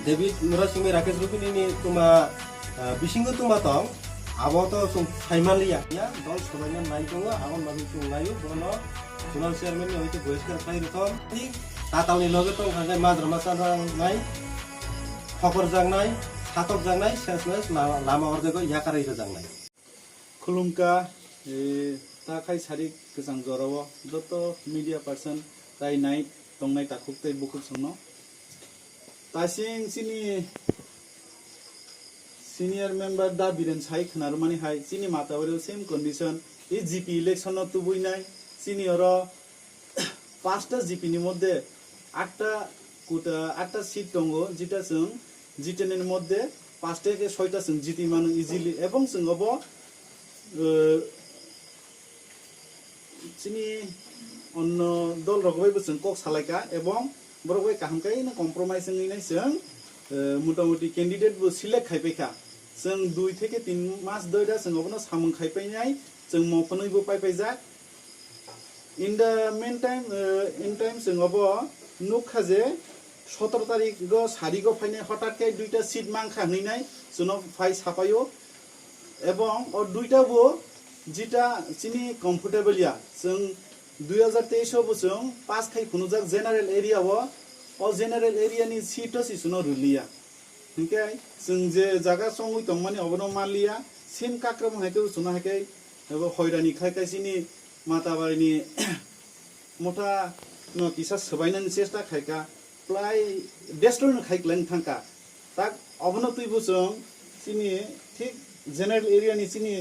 David Murasimi Rakesh Rupini ni tuma bisingo tuma tong abo to sung Thaimalia ya dol sobanya nai tunga abon babi sung nayu bono sunal chairman ni hoite boiskar khai rutom ti tatawni loge tong hangai madrama sanang nai khokor jang nai satok jang nai sesmes lama ordego yakarai jang nai खुलुमका ताखाय सारि गोजां जराव जत media person ताई नाइ तंनाय ताखुकते बुकुक संनो तासिं सिनि senior member दा villain साइ खनार माने हाय सिनि मातावरे same condition इ जीपी इलेक्शन न तुबुइनाय सिनि अर पांचटा जीपी नि मध्य आठटा सीट दंगो जिटा जों जिटेननि मध्य पांचटा के छयटा जों जिति मानो इजिली एवं जों अब चिनी अन्न दल रगबायबो जों कक सालायका एवं बरगबाय काहमकाय न कम्प्रोमाइज जों जों मोटामुटी कैंडिडेट बो सिलेक्ट खायफैखा जों 2 থেকে 3 मास दैदा जों अबनो सामं खायफैनाय जों मफनैबो पाइपायजा इन द मेन टाइम जों अब नुखाजे 17 तारिख गो सारिगो फाइनाय हटातके दुइटा सीट मांखा हनैनाय जों फाइ सापायो एवं और दुइटाबो जिटा चिनी कम्फर्टेबल या जों 2023 बोसों पास खाइ खुनुजाक जेनारेल एरिया हो और जेनारेल एरिया नि सीट सिसुनो रुलिया ओके जों जे जागा संगै दं माने अबनो मालिया सेम काक्रम हायके सुना हायके एबो हयरानि खायखाय सिनि माताबारिनि मोटा न किसा सबायनानि चेष्टा खायका प्लाय डेस्ट्रन खायक्लां थांका ताक अबनो तुइबो जों सिनि ठीक जेनारेल एरिया नि सिनि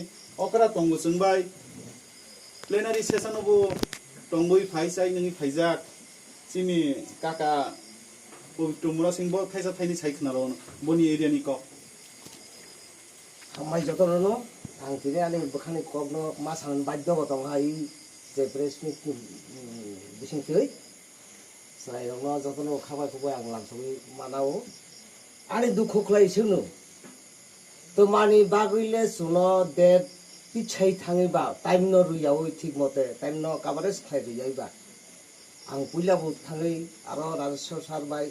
अकरा तंगो जोंबाय प्लेनारि सेसनबो तंगोय फाइसाय नोंनि फाइजाक सिनि काका पवित्र मुरासिंबो खायसा थाइनि साइखनारो बनि एरिया नि क हामाय जतरनो आं तिरे आले बखानि कगनो मासान बाध्य बतंग हाय जे प्रेस मिट बिसिंथै सायरनो जतनो खाबाय खबाय आं लामसबै मानाव आनि दुखु खलाय सोनो तो मानि बागैले सुनो दे पिछाय थाङैबा टाइम न रुयाव ठीक मते टाइम न कभारेज खाय रुयायबा आं पुइलाबो थाङै आरो राजस्व सारबाय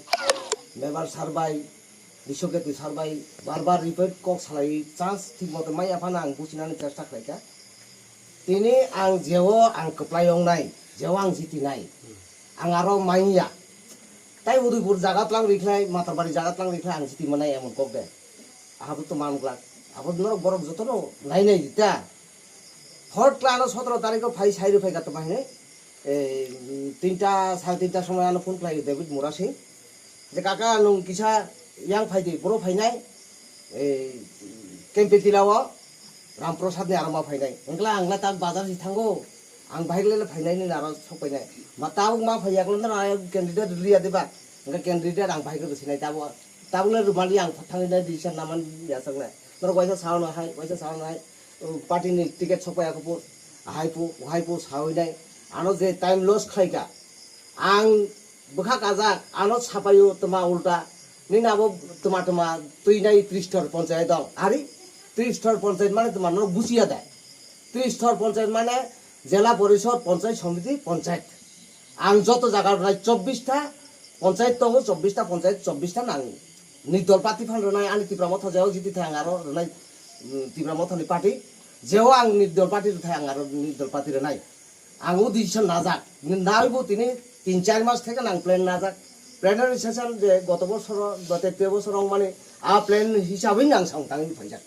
मेबार सारबाय बिशकेति सारबाय बार रिपोर्ट कक सालाय चान्स ठीक मते माय आफाना आं बुसिनानै चेष्टा खायका तिनि आं जेवो आं कप्लायंनाय जेवो आं जितिनाय आं आरो माइया ताइ उदयपुर जागातलां रिख्लाय माताबारि जागातलां रिख्लाय आं जिति मोनाय एमन कक दे आहाबो तो मानग्ला आबो नर बरफ जतनो नायनाय दिता हर क्लानो 17 तारिख फाइ साइरो फाइ गात बाहिने ए 3टा 3:30 समय आनो फोन क्लाय डेविड मुरासिं जे काका नं किसा यां फाइ दे बरो फाइनाय ए केम्पेटिलाव रामप्रसाद नि आरमा फाइनाय अंगला आंला ता बाजार जि थांगो आं बाहिरले फाइनाय नि नारा सपायनाय माताव मा फाइयागल ना कैंडिडेट लिया देबा अंगा कैंडिडेट आं बाहिर गसिनाय ताबुले रुमाली आं थांगिना दिसन नामान यासंना नर गयसा सावनो हाय पार्टी नि टिकेट सपायाखौ हाइपु सावैनाय आनो जे टाइम लस खायगा आं बखा काजा आनो सापायो तमा उल्टा निनाबो तमा तुइनाय 30 स्टार पंचायत दं आरि 30 स्टार पंचायत माने तमा न बुसिया दे 30 स्टार पंचायत माने जिला परिषद पंचायत समिति पंचायत आं जत जागा 24 टा पंचायत दं 24 टा पंचायत 24 टा नां निदल पार्टी फान रनाय आनि तिब्रा मथ जाव जिति थांग आरो रनाय तिब्रा मथनि पार्टी जेव आं निदल पार्टी थांग आरो निदल पार्टी रनाय आं डिसिसन नाजा नाइबो तिनि 3-4 मास থেকে आं प्लान नाजा प्लेनारि सेसन जे गत बছर गत 13 बছर माने आ प्लान हिसाबै आं सांतांनि फाइजा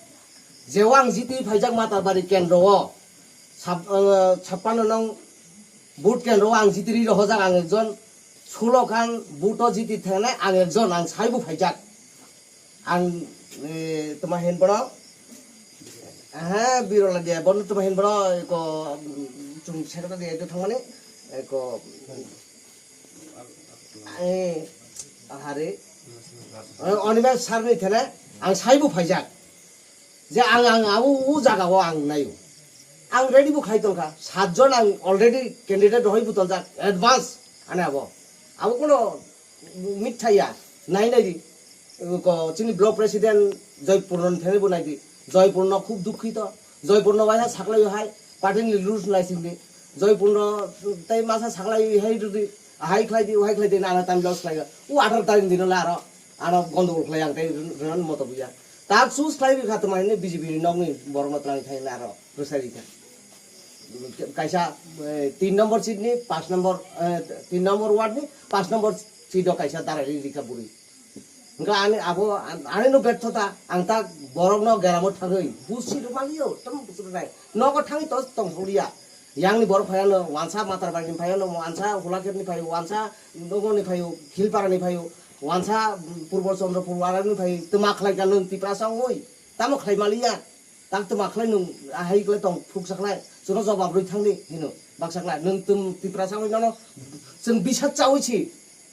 जेव आं जिति फाइजा माताबारि केन्द्रआव 56 नং बुट केन्द्रआव आं जितिरि रहजा आं एकजन 16 खान बुटो जिति थानाय आं एकजन आं साइबो फाइजा आं तमा हेन बड़ा हाँ बिरोला दिया बन तमा हेन बड़ा को तुम सेक्रेटारि दिया जो थांमाने को हारे अनिमेष सारनि थेले आं साइबो फाइजा जे आं आबो उ जागाव आं नायो आं रेडीबो खाइतंखा 7 जन आं अलरेडी कैंडिडेट होइबो तलजा एडवांस आने आबो कोनो मिथाया नाइनाय चिनी ब्लक प्रेसिडेंट जयपुरन फेने बनाइदि जयपुरन खूब दुखित जयपुरन वाया साकलाय हाय पार्टीनि रुल्स लाइसिंनि जयपुरन तै मासा साकलाय हाय दुदि हाय खाइदि नाना टाइम लस लायो उ 18 तारिख दिन लारो ana gondol khlayang tai ran moto buya tak sus khlai bi khat mai ne BJP ni nok ni borong tlang thai na ro rosari ka kaisa 3 number seat ni 5 number 3 number ward ni 5 number seat kaisa darai rika buri enggak ane no betota angta borong no garamot thangoi busi do malio tem busu nai no ko thangi tos tong huria yang ni borok phayano wansa matar bang ni phayano wansa hulaket ni phayo wansa dogo ni phayo khilpara ni phayo wansa purbo chandra purwara ni phayo tuma khlai kalun tipra sang hoi tamo khlai malia tak tuma khlai nung hai kle tong phuk saklai suno jawab roi thangni hino baksaklai nung tum tipra sang hoi no jeng bisat chawichi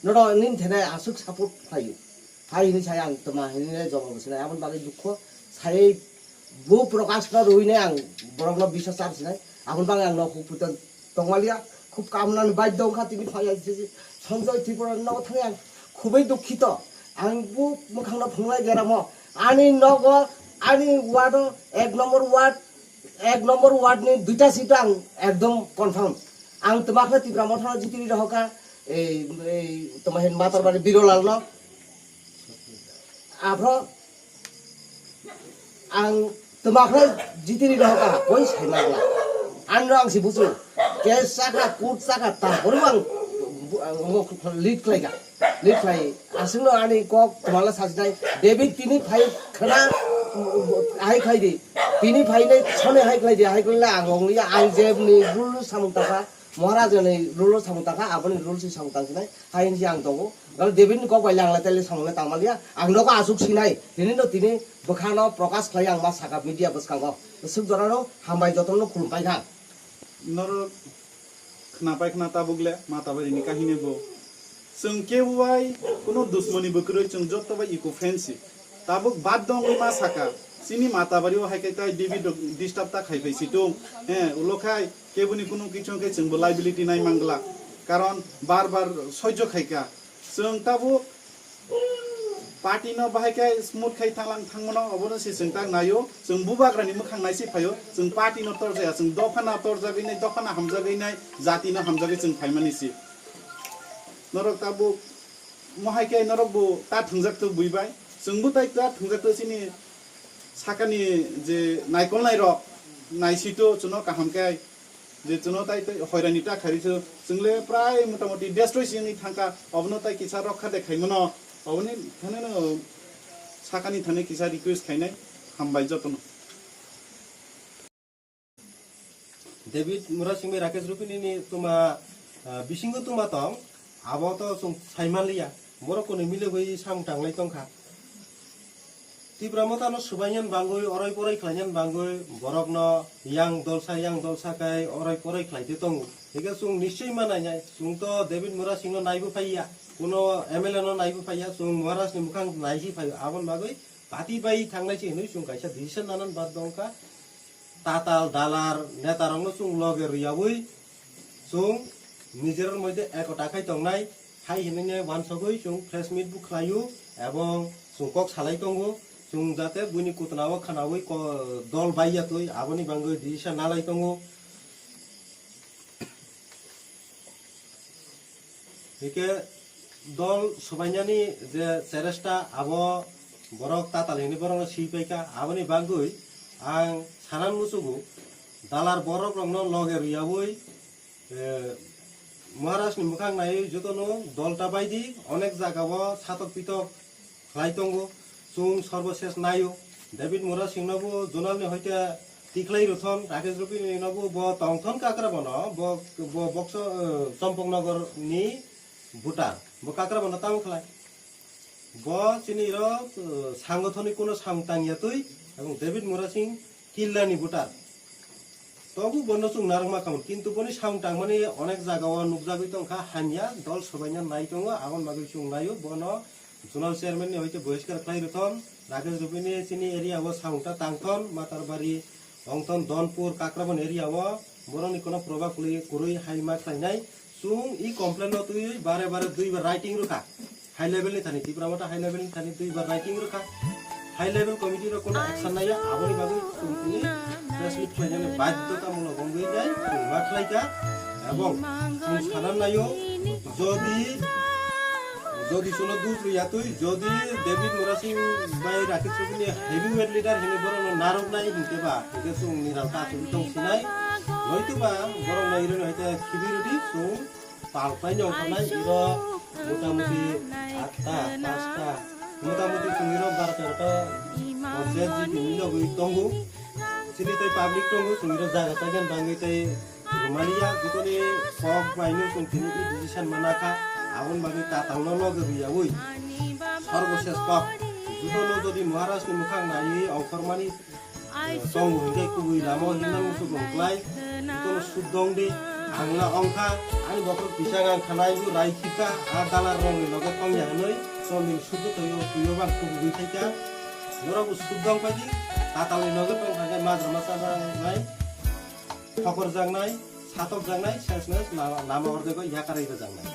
no nin thena asuk support phayo hai ini sayang tuma ini jawab sina abon bagi dukho sai bu prakash na roi ne ang borok no bisat char sinai abon bang ang no khuputan tongmalia খুব কামনান বাধ্য খা তিনি ফাইয়াছে সঞ্জয় ত্রিপুরা নগ থাং খুবই দুঃখিত আং বু মুখাংনা ফংলাই গেরাম আনি নগ আনি ওয়ার্ড 1 নম্বর ওয়ার্ড নি দুইটা সিট আং একদম কনফার্ম আং তোমাকে ত্রিপুরা মঠা জিতিনি রহকা এই তোমা হেন মাতার বাড়ি বিরলাল ন আফ্র আং তোমাকে জিতিনি রহকা কই সাইমাগলা আনরা আং সিবুসু ke saka kut saka ta horwang lead klai asungno ani kok tomala sajnai david tini phai khana ai khai di tini phai nei chone hai klai di hai klai angong ya ang jeb ni rul samutaka maharaj ni rul samutaka aboni rul si samutang sinai hai ni ang tongo gal david ni kok bailang la tele samle tangmalia ang no ko asuk sinai tini bokhano prakash khlai ang ma saka media baskango suk jorano hambai jotono khulpai kha nor khnapai khna bugle mata bari ni kahine bo sung kewai kono dushmani bukroi chung jotto bai eco friendship tabuk bad dong ma saka sini mata bari o haikai tai devi disturb ta khai paisi to ulokhai kebuni kono kichon ke chung liability nai mangla karon bar soijo khaika sung tabuk party no bahaikai smooth khai thanglang thangmono obono si sung tang nayo sung bubagrani mukhang nai si phayo sung party no torjaya sung dokhana torjagai nai dokhana hamjagai nai jati no hamjagai sung phaimani si norok tabu mohaikai norok bu ta thungjak to buibai sung bu tai ta thungjak to sini sakani je naikol nai rok nai sito chuno kahamkai je chuno tai hoirani ta khariso sungle prai motamoti destroy sini thangka obno tai kisa rokha dekhaimono oboni thane no sakani thane kisa request khainai hambai jotono david murasingme rakesh rupini ni tuma bisingo tuma tong abo to sung saimalia borok ni mile bai sam tanglai tongkha tibramo tano subayan bangoi orai porai khlainyan bangoi borok no yang dolsa kai orai porai khlaite tong ega sung nischoi manai sung to david murasingno naibu phaiya কোনো MLA ন নাইবো পাইয়া সুং মহারাজ নি মুখাং নাইহি পাই আবন বাগৈ পাতি by থাংলাই ছি হই সুং কাইসা decision নানান বাদ দংকা তাতাল দালার নেতা রং সুং লগে রিয়াবই সুং নিজের মধ্যে এক টাকাই তংনাই হাই হিনে ওয়ান সগৈ সুং ফ্রেশ মিট বু খাইউ এবং সুং কক সালাই তংগো সুং যাতে বুনি কুতনাও খানাবই দল বাইয়া তুই আবনি বাঙ্গৈ ডিসিশন নালাই তংগো একে দল সবাইনানি যে চেরেস্টা আবো বরক তাতালিনি বরং সিপাইকা আবনি বাঙ্গুই আং সানান মুসুগু দালার বরক রং লগে রিয়াবই মহারাজ নি মুখাং নাই যতনো দলটা বাইদি অনেক জায়গাও সাতক পিতক খাইতঙ্গো সুং সর্বশেষ নাইও ডেভিড মুরা সিংনবু জোনালনি হইতে তিখলাই রথন রাকেশ রুপি নবু ব তংথন কাকরা বন ব বক্স চম্পকনগর নি ভুটান ব কাকরা বন তাম খলাই ব চিনি র সাংগঠনিক কোন সাংতাংয়া তুই এবং ডেভিড মুরা সিং কিল্লানি ভুটান তবু বন্য সুং নারংমা কামন কিন্তু বনি সাংটাং মানে অনেক জায়গাও নুকজাগৈ তংখা হানিয়া দল সবাইনা নাই দङ আগন মাগৈ সুং নাইও বন জোনাল চেয়ারম্যান নি হইতে বহিষ্কার খাই রথন রাকেশ রুপিনি চিনি এরিয়া ও সাংটা তাংথন মাতারবাড়ি অংথন দনপুর কাকরাবন এরিয়া ও বরনি কোন প্রভাব কুরুই হাইমা খাইনাই সুং ই কমপ্লেন তুই বারে বারে দুইবার রাইটিং রখা হাই লেভেল নি থানি ত্রিপুরামটা হাই লেভেল নি থানি দুইবার রাইটিং রখা হাই লেভেল কমিটির কোন অ্যাকশন নাইয়া আবনি বাগৈ সুংনি প্রেস মিট খাইনানি বাধ্যতামূলক বঙ্গই যায় মাখলাইকা এবং সুং সানান নাইও যদি শুনো দুসরু ইয়াতুই যদি ডেভিড মোরাসিং বাই রাখি সুবিনি হেভিওয়েট লিডার হিনি বরং নারক নাই হিনতে বা হিকে সুং নিরাল কা সুবি তং সিনাই নয়তো বা বরং নইরে হইতে খিবিরুদি সুং পালপাই নংখানাই ইরো মোটামুটি 8টা 5টা মোটামুটি সুং ইরো 12-13টা পঞ্চায়েত জি বিমিলো গই তঙ্গু sini tay public tong sungiro jaga tagan bangi tay Romania jikoni kok bainu sung tini i decision manaka agon bangi tatang no log ruya ui সর্বশেষ cock jutono jodi Maharashtra ni mukhang nai aufarmani song hingke kubui lamo hinang musu gongklai jutono sudong de angla ongkha ani bokor pisangang khanai bu raikika a dalar rong ni loge tong yanoi sonding sudu toyo tuyo bang kubui thaika norabu sudong paji tatangni loge tong thake madra masa nai thokor jangnai satok jangnai sesnes lama ordego yakaraiba jangnai